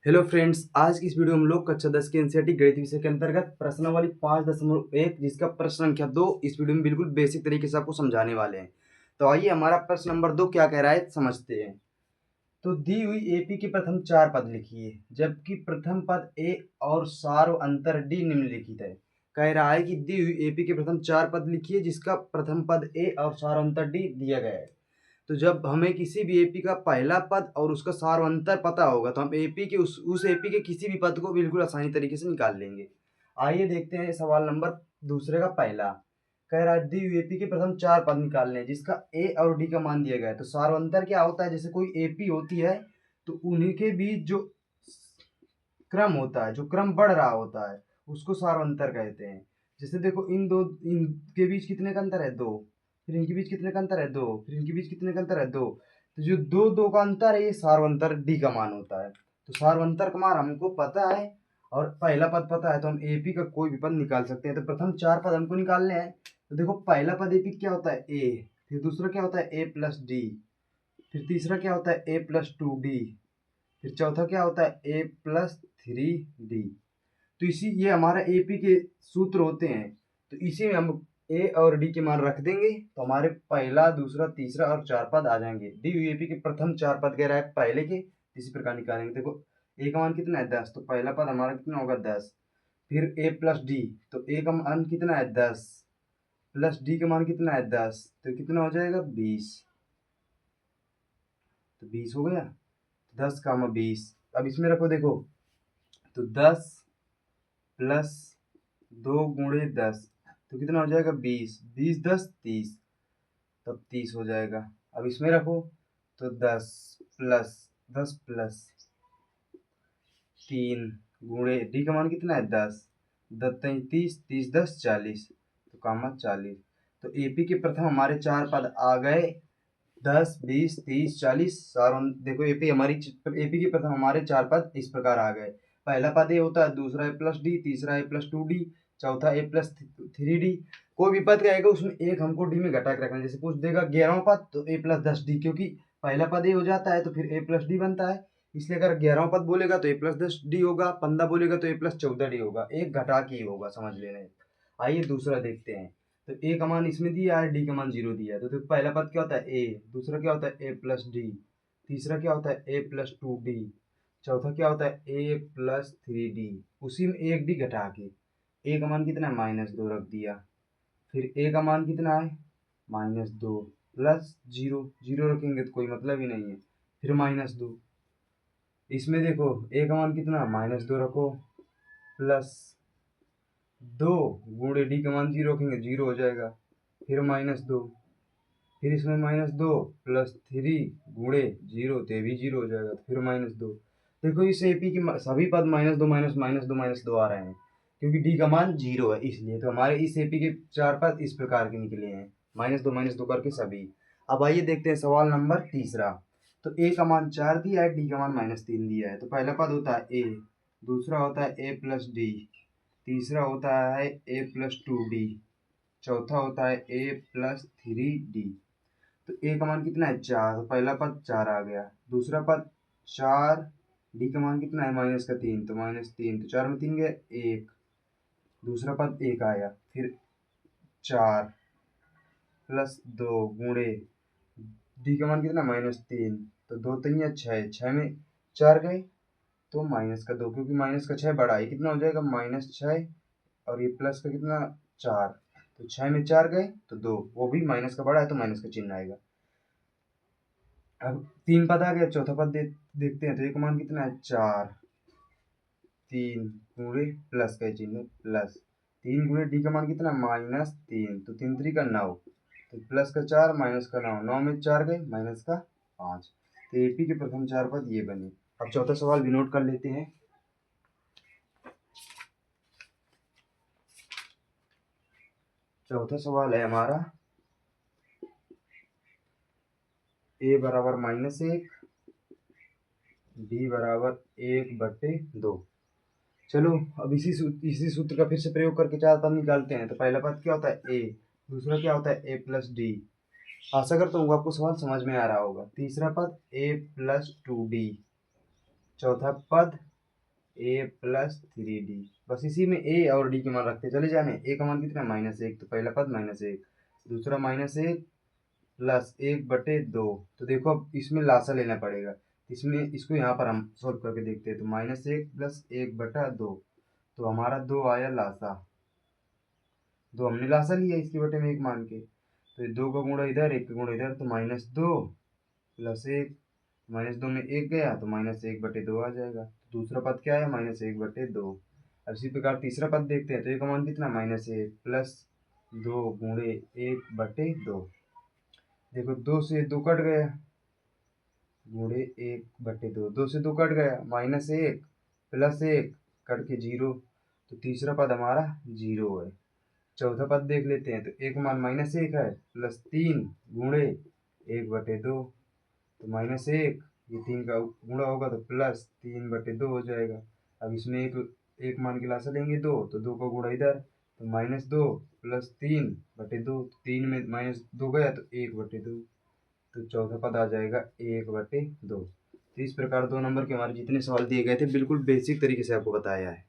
Hello friends, आज की इस वीडियो में हम लोग कक्षा 10 के एनसीईआरटी गणित विषय के अंतर्गत प्रश्नावली 5.1 जिसका प्रश्न संख्या 2 इस वीडियो में बिल्कुल बेसिक तरीके से आपको समझाने वाले हैं। तो आइए हमारा प्रश्न नंबर 2 क्या कह रहा है समझते हैं। तो दी हुई एपी के प्रथम 4 पद लिखिए, जबकि प्रथम पद ए और सार्व अंतर डी निम्नलिखित है। कह रहा है कि दी हुई एपी के प्रथम 4 पद लिखिए जिसका प्रथम पद ए और सार्व अंतर डी दिया गया है। तो जब हमें किसी भी एपी का पहला पद और उसका सार्वंतर पता होगा तो हम एपी के उस एपी के किसी भी पद को बिल्कुल आसानी तरीके से निकाल लेंगे। आइए देखते हैं सवाल नंबर दूसरे का पहला। कह रहा है दी हुई एपी के प्रथम 4 पद निकालने हैं जिसका ए और डी का मान दिया गया है। तो सार्वंतर क्या होता है, जैसे कोई एपी होती है तो उन्हीं के बीच जो क्रम होता है, जो क्रम बढ़ रहा होता है उसको सार्वंतर कहते हैं। जैसे देखो इनके बीच कितने का अंतर है, 2। फिर इनके बीच कितने का अंतर है, 2। फिर इनके बीच कितने का अंतर है, 2। तो जो दो दो का अंतर है ये सार्वंतर डी का मान होता है। तो सार्वंतर का मान हमको पता है और पहला पद पता है तो हम एपी का कोई भी पद निकाल सकते हैं। तो प्रथम 4 पद हमको निकालने हैं। तो देखो पहला पद एपी क्या होता है, ए। फिर दूसरा क्या होता है, ए प्लस डी। फिर तीसरा क्या होता है, ए प्लस 2 डी। फिर चौथा क्या होता है, ए प्लस 3 डी। तो इसी ये हमारा एपी के सूत्र होते हैं। तो इसी में हम ए और डी के मान रख देंगे तो हमारे पहला दूसरा तीसरा और 4 पद आ जाएंगे। डी यूएपी के प्रथम 4 पद कह रहा है पहले के, इसी प्रकार निकालेंगे। देखो ए का मान कितना है, 10। तो पहला पद हमारा कितना होगा, 10। फिर ए प्लस डी, तो ए का मान कितना है, 10 प्लस डी का मान कितना है, 10। तो कितना हो जाएगा, 20। तो 20 हो गया। 10 का 20। अब इसमें रखो, देखो तो 10 प्लस 2 × 10 तो कितना हो जाएगा, 20। 20 10 30, तब 30 हो जाएगा। अब इसमें रखो तो 10 प्लस 3 गुणे डी का मान कितना है, 10। 10 30, 30 10 40, तो कामा 40। तो एपी के प्रथम हमारे 4 पद आ गए, 10 20 30 40। सारों देखो एपी के प्रथम हमारे 4 पद इस प्रकार आ गए। पहला पद ए होता है, दूसरा ए प्लस डी, तीसरा ए प्लस 2 डी, चौथा ए प्लस 3 डी। कोई भी पद रहेगा उसमें एक हमको डी में घटा के रखना है। जैसे पूछ देगा 11वां पद तो ए प्लस 10 डी, क्योंकि पहला पद ए हो जाता है तो फिर ए प्लस डी बनता है। इसलिए अगर 11वां पद बोलेगा तो ए प्लस 10 डी होगा, 15 बोलेगा तो ए प्लस 14 डी होगा, एक घटा के ही होगा, समझ लेना। आइए दूसरा देखते हैं। तो ए का मान इसमें दिया है, डी का मान 0 दिया है। तो देखो पहला पद क्या होता है, ए। दूसरा क्या होता है, ए प्लस डी। तीसरा क्या होता है, ए प्लस 2 डी। चौथा क्या होता है, ए प्लस 3 डी। उसी में एक डी घटा के ए का मान कितना है, -2 रख दिया। फिर ए का मान कितना है, -2 प्लस 0। 0 रखेंगे तो कोई मतलब ही नहीं है। फिर -2। इसमें देखो ए का मान कितना, -2 रखो प्लस 2 गुणे डी का मान 0 रखेंगे, 0 हो जाएगा। फिर -2। फिर इसमें -2 प्लस 3 गुणे 0, तो ये भी 0 हो जाएगा। तो फिर -2। देखो इस एपी के सभी पद -2 -2 -2 आ रहे हैं क्योंकि डी का मान 0 है इसलिए। तो हमारे इस एपी के 4 पद इस प्रकार के निकले हैं, -2 करके सभी। अब आइए देखते हैं सवाल नंबर तीसरा। तो ए का मान 4 दिया है, डी का मान -3 दिया है। तो पहला पद होता है ए, दूसरा होता है ए प्लस डी, तीसरा होता है ए प्लस 2 डी, चौथा होता है ए प्लस 3 डी। तो ए का मान कितना है, 4। तो पहला पद 4 आ गया। दूसरा पद 4, डी का मान कितना है, -3, तो -3। तो 4 में 3 गए, 1। दूसरा पद 1 आया। फिर 4 प्लस 2 गुणे डी का मान कितना, -3। तो 2 3 6, 6 में 4 गए तो -2, क्योंकि माइनस का 6 बड़ा है। कितना हो जाएगा, -6 और ये प्लस का कितना, 4। तो 6 में 4 गए तो 2, वो भी माइनस का बड़ा है तो माइनस का चिन्ह आएगा। अब 3 पद आ गया, चौथा पद देखते हैं। तो एक मान कितना है, 4। 3 गुणे प्लस का चिन्ह, प्लस 3 गुणे डी का मान कितना, -3। तो 3 3 का 9, तो प्लस का 4 माइनस का 9, 9 में 4 गए माइनस का 5। तो एपी के प्रथम 4 पद ये बने। अब चौथा सवाल भी नोट कर लेते हैं। चौथा सवाल है हमारा, ए बराबर -1, डी बराबर 1/2। चलो अब इसी सूत्र का फिर से प्रयोग करके 4 पद निकालते हैं। तो पहला पद क्या होता है, ए। दूसरा क्या होता है, ए प्लस डी। आशा करता हूँ आपको सवाल समझ में आ रहा होगा। तीसरा पद ए प्लस 2 डी। चौथा पद ए प्लस 3d। बस इसी में ए और डी के मान रखते चले जाने। ए का मान कितना, -1, तो पहला पद -1, दूसरा -1 प्लस 1/2। तो देखो अब इसमें लासा लेना पड़ेगा, इसमें इसको यहाँ पर हम सॉल्व करके देखते हैं। तो -1 प्लस 1/2, तो हमारा 2 आया लासा। 2 हमने लासा लिया इसके बटे में 1 मान के, तो 2 का गुणा इधर, 1 का गुणा इधर, तो -2 प्लस 1, -2 में 1 गया तो -1/2 आ जाएगा। तो दूसरा पद क्या है, -1/2। अब इसी प्रकार तीसरा पद देखते हैं। तो ए का मान कितना, -1 प्लस 2 गुणे 1/2। देखो 2 से 2 कट गया, गुणे 1/2, 2 से 2 कट गया, -1 प्लस 1 कट के 0, तो तीसरा पद हमारा 0 है। चौथा पद देख लेते हैं। तो एक मान -1 है प्लस 3 गुणे 1/2, तो -1, ये 3 का गुणा होगा तो प्लस 3/2 हो जाएगा। अब इसमें एक मान के लासा लेंगे 2, तो 2 का गुणा इधर, तो -2 प्लस 3/2, 3 में -2 गया तो 1/2, तो चौथा पद आ जाएगा 1/2। तो इस प्रकार 2 नंबर के हमारे जितने सवाल दिए गए थे बिल्कुल बेसिक तरीके से आपको बताया है।